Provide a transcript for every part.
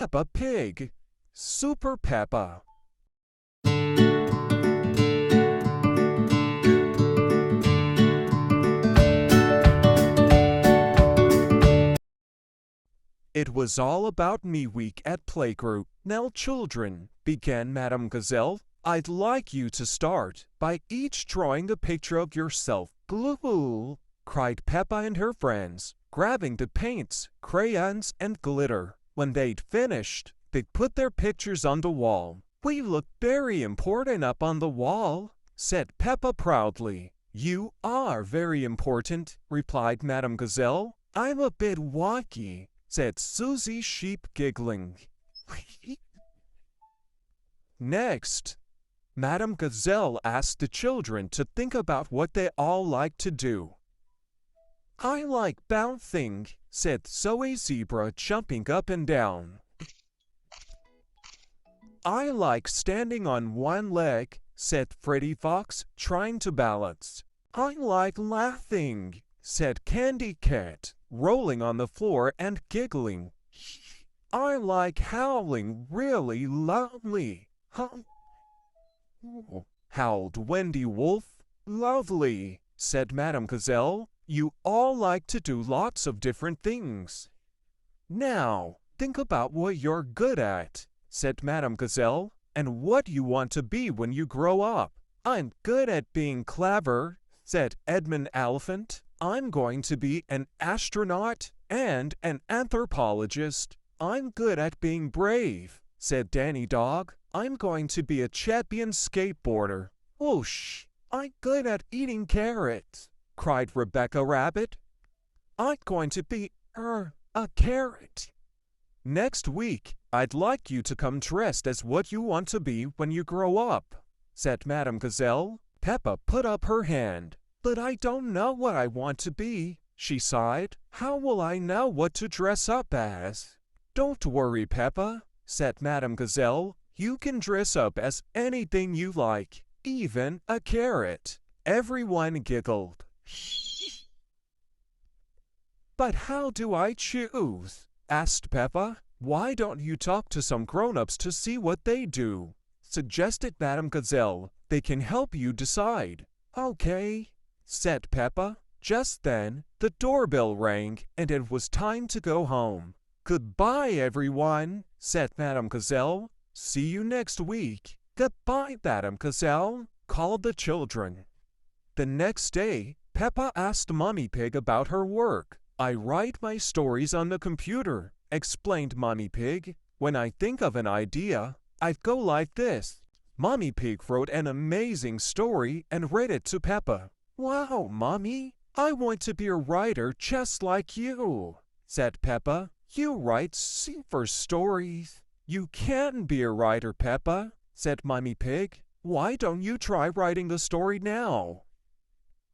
Peppa Pig, Super Peppa. It was all about me week at Playgroup. Now, children, began Madame Gazelle, I'd like you to start by each drawing a picture of yourself. Glue! Cried Peppa and her friends, grabbing the paints, crayons, and glitter. When they'd finished, they'd put their pictures on the wall. We look very important up on the wall, said Peppa proudly. You are very important, replied Madame Gazelle. I'm a bit wonky, said Susie Sheep, giggling. Next, Madame Gazelle asked the children to think about what they all like to do. I like bouncing, said Zoe Zebra, jumping up and down. I like standing on one leg, said Freddy Fox, trying to balance. I like laughing, said Candy Cat, rolling on the floor and giggling. I like howling really loudly. Howled Wendy Wolf. Lovely, said Madame Gazelle. You all like to do lots of different things. Now, think about what you're good at, said Madame Gazelle, and what you want to be when you grow up. I'm good at being clever, said Edmund Elephant. I'm going to be an astronaut and an anthropologist. I'm good at being brave, said Danny Dog. I'm going to be a champion skateboarder. Whoosh! I'm good at eating carrots, cried Rebecca Rabbit. I'm going to be, a carrot. Next week, I'd like you to come dressed as what you want to be when you grow up, said Madame Gazelle. Peppa put up her hand. But I don't know what I want to be, she sighed. How will I know what to dress up as? Don't worry, Peppa, said Madame Gazelle. You can dress up as anything you like, even a carrot. Everyone giggled. But how do I choose? Asked Peppa. Why don't you talk to some grown-ups to see what they do? Suggested Madame Gazelle. They can help you decide. Okay, said Peppa. Just then, the doorbell rang and it was time to go home. Goodbye, everyone, said Madame Gazelle. See you next week. Goodbye, Madame Gazelle, called the children. The next day, Peppa asked Mommy Pig about her work. I write my stories on the computer, explained Mommy Pig. When I think of an idea, I go like this. Mommy Pig wrote an amazing story and read it to Peppa. Wow, Mommy, I want to be a writer just like you, said Peppa. You write super stories. You can be a writer, Peppa, said Mommy Pig. Why don't you try writing the story now?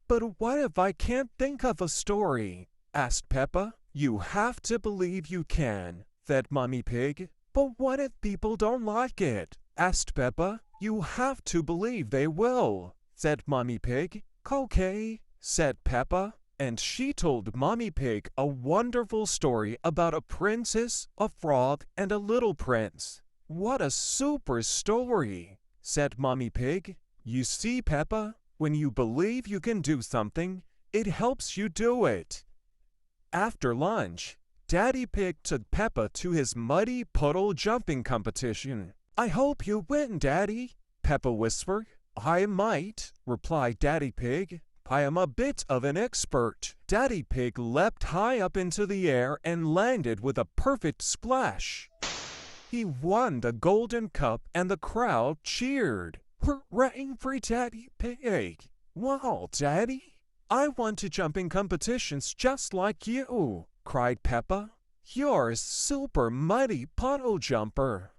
But what if I can't think of a story? Asked Peppa. You have to believe you can, said Mommy Pig. But what if people don't like it? Asked Peppa. You have to believe they will, said Mommy Pig. Okay, said Peppa. And she told Mommy Pig a wonderful story about a princess, a frog, and a little prince. What a super story, said Mommy Pig. You see, Peppa, when you believe you can do something, it helps you do it. After lunch, Daddy Pig took Peppa to his muddy puddle jumping competition. I hope you win, Daddy, Peppa whispered. I might, replied Daddy Pig. I am a bit of an expert. Daddy Pig leapt high up into the air and landed with a perfect splash. He won the golden cup and the crowd cheered. Hooray for Daddy Pig! Wow, Daddy! I want to jump in competitions just like you, cried Peppa. You're a super muddy puddle jumper.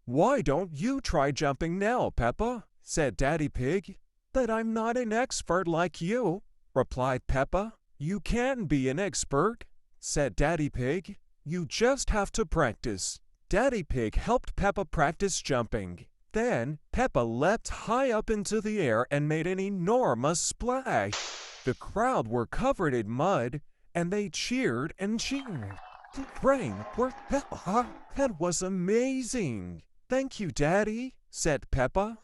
Why don't you try jumping now, Peppa? Said Daddy Pig. But I'm not an expert like you, replied Peppa. You can be an expert, said Daddy Pig. You just have to practice. Daddy Pig helped Peppa practice jumping. Then Peppa leapt high up into the air and made an enormous splash. The crowd were covered in mud, and they cheered and cheered. Rain worked Peppa. That was amazing. Thank you, Daddy, said Peppa.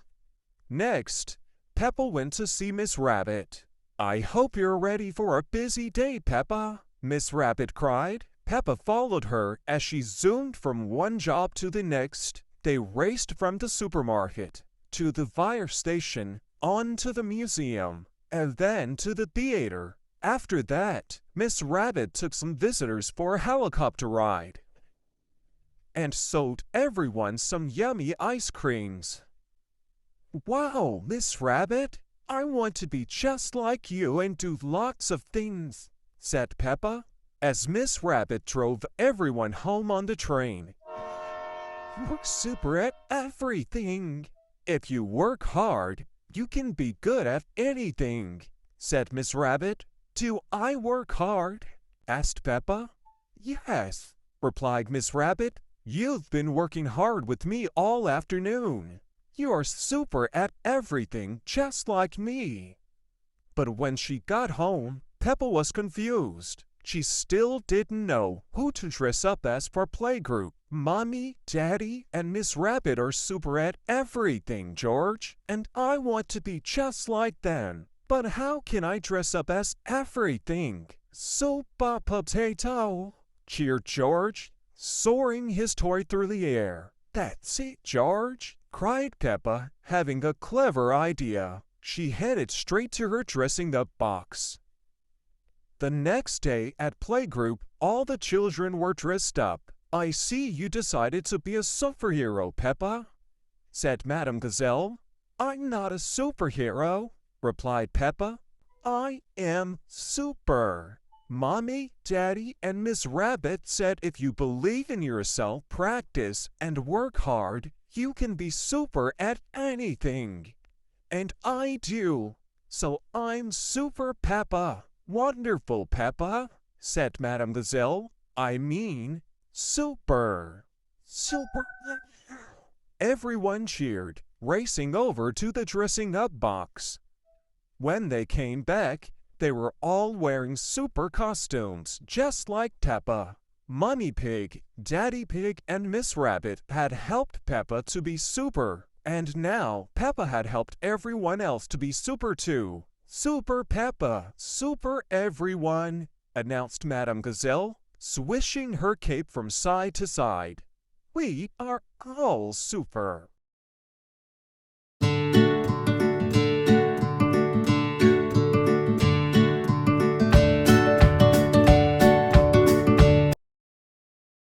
Next, Peppa went to see Miss Rabbit. I hope you're ready for a busy day, Peppa, Miss Rabbit cried. Peppa followed her as she zoomed from one job to the next. They raced from the supermarket to the fire station, on to the museum, and then to the theater. After that, Miss Rabbit took some visitors for a helicopter ride and sold everyone some yummy ice creams. Wow, Miss Rabbit, I want to be just like you and do lots of things, said Peppa, as Miss Rabbit drove everyone home on the train. You're super at everything. If you work hard, you can be good at anything, said Miss Rabbit. Do I work hard? Asked Peppa. Yes, replied Miss Rabbit. You've been working hard with me all afternoon. You are super at everything, just like me. But when she got home, Peppa was confused. She still didn't know who to dress up as for Playgroup. Mommy, Daddy, and Miss Rabbit are super at everything, George, and I want to be just like them. But how can I dress up as everything? Super potato, cheered George, soaring his toy through the air. That's it, George, cried Peppa, having a clever idea. She headed straight to her dressing-up box. The next day at Playgroup, all the children were dressed up. I see you decided to be a superhero, Peppa, said Madame Gazelle. I'm not a superhero, replied Peppa. I am super. Mommy, Daddy, and Miss Rabbit said if you believe in yourself, practice, and work hard, you can be super at anything. And I do. So I'm Super Peppa. Wonderful, Peppa, said Madame Gazelle. I mean, super. Super. Everyone cheered, racing over to the dressing-up box. When they came back, they were all wearing super costumes, just like Peppa. Mummy Pig, Daddy Pig, and Miss Rabbit had helped Peppa to be super, and now Peppa had helped everyone else to be super too. Super Peppa, super everyone, announced Madame Gazelle, swishing her cape from side to side. We are all super.